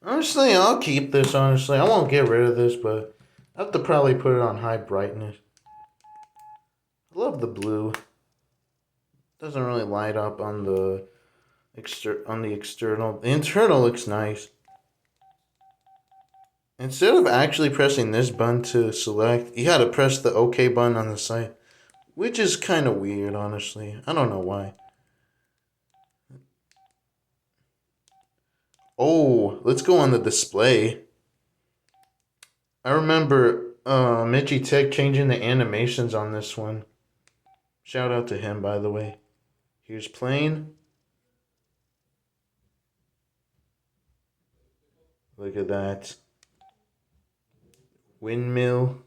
Honestly, I'll keep this. Honestly, I won't get rid of this, but I have to probably put it on high brightness. I love the blue. Doesn't really light up on the external. The internal looks nice. Instead of actually pressing this button to select, you had to press the OK button on the side, which is kind of weird, honestly. I don't know why. Oh, let's go on the display. I remember Mitchy Tech changing the animations on this one. Shout out to him, by the way. Here's plane. Look at that. Windmill.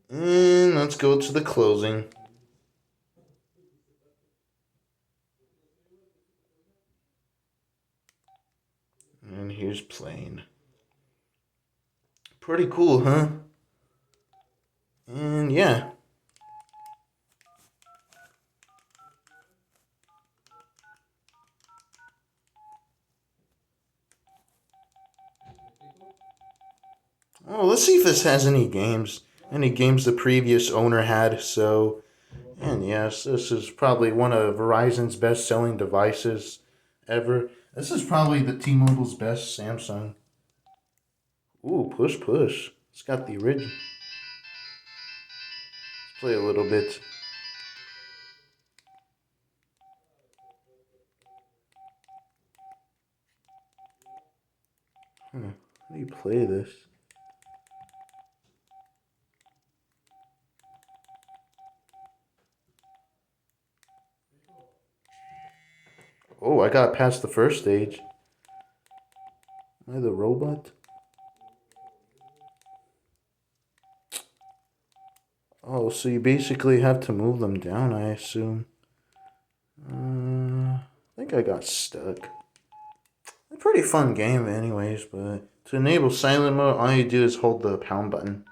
And let's go to the closing. And here's plane. Pretty cool, huh? And yeah. Oh, let's see if this has any games. Any games the previous owner had. So, and yes, this is probably one of Verizon's best selling devices ever. This is probably the T-Mobile's best Samsung. Ooh, push, push. It's got the original. Let's play a little bit. How do you play this? Oh, I got past the first stage. Am I the robot? Oh, so you basically have to move them down, I assume. I think I got stuck. A pretty fun game, anyways, but to enable silent mode, all you do is hold the pound button.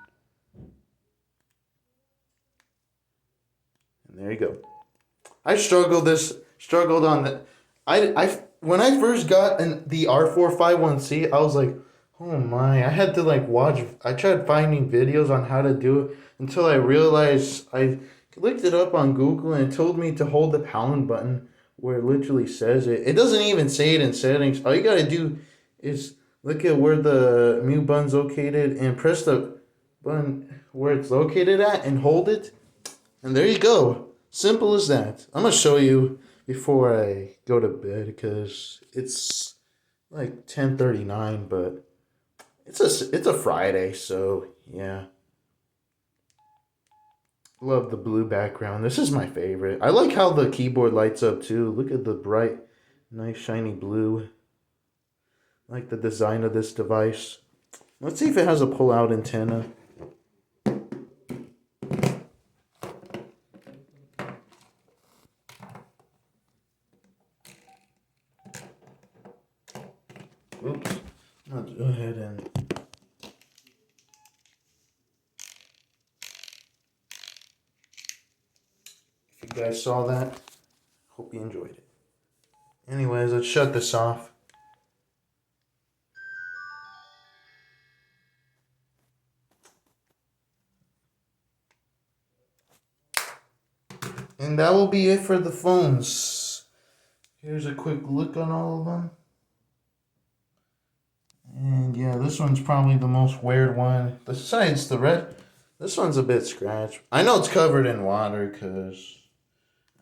And there you go. I struggled on the. When I first got the R451C, I was like, oh my! I had to like watch. I tried finding videos on how to do it until I realized I looked it up on Google and it told me to hold the pound button where it literally says it. It doesn't even say it in settings. All you gotta do is look at where the mute button's located and press the button where it's located at and hold it, and there you go. Simple as that. I'm gonna show you before I go to bed because it's like 10:39, but it's a Friday, so yeah. Love the blue background. This is my favorite. I like how the keyboard lights up too. Look at the bright, nice shiny blue. I like the design of this device. Let's see if it has a pull-out antenna. Oops. Let's go ahead and if you guys saw that, hope you enjoyed it. Anyways, let's shut this off. And that will be it for the phones. Here's a quick look on all of them. And yeah, this one's probably the most weird one. Besides the red, this one's a bit scratched. I know it's covered in water because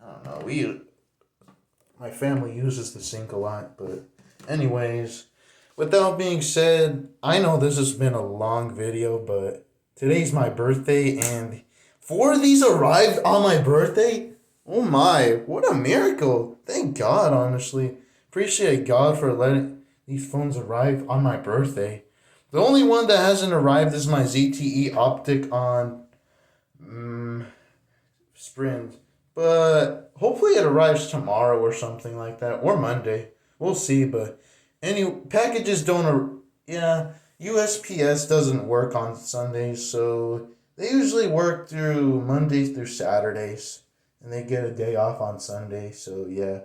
I don't know. My family uses the sink a lot, but anyways, with that being said, I know this has been a long video, but today's my birthday and four of these arrived on my birthday. Oh my, what a miracle. Thank God, honestly. Appreciate God for letting these phones arrive on my birthday. The only one that hasn't arrived is my ZTE Optic on Sprint. But hopefully it arrives tomorrow or something like that, or Monday. We'll see, but any packages don't, yeah, USPS doesn't work on Sundays, so they usually work through Mondays through Saturdays, and they get a day off on Sunday, so yeah.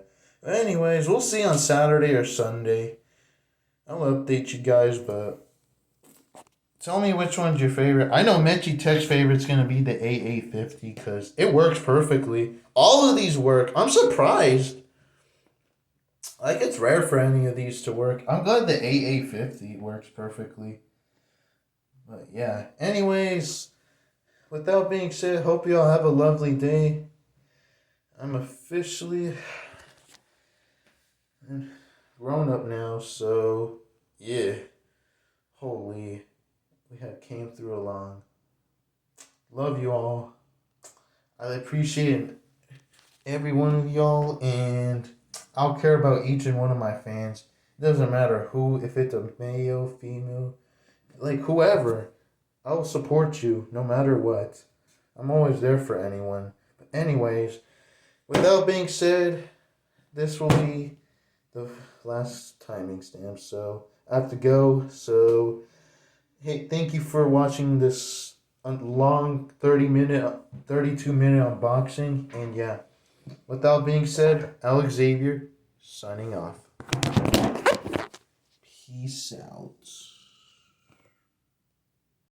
Anyways, we'll see on Saturday or Sunday. I'll update you guys, but tell me which one's your favorite. I know Mechie Tech's favorite's gonna be the AA50 because it works perfectly. All of these work. I'm surprised. Like it's rare for any of these to work. I'm glad the AA50 works perfectly. But yeah. Anyways, with that being said, hope you all have a lovely day. I'm officially grown up now, so yeah. Holy, we have came through a long. Love you all. I appreciate every one of y'all, and I'll care about each and one of my fans. It doesn't matter who, if it's a male, female, like whoever. I'll support you no matter what. I'm always there for anyone. But anyways, without being said, this will be the last timing stamp. So I have to go. So hey, thank you for watching this long 32-minute unboxing. And yeah, without being said, Alex Xavier signing off. Peace out.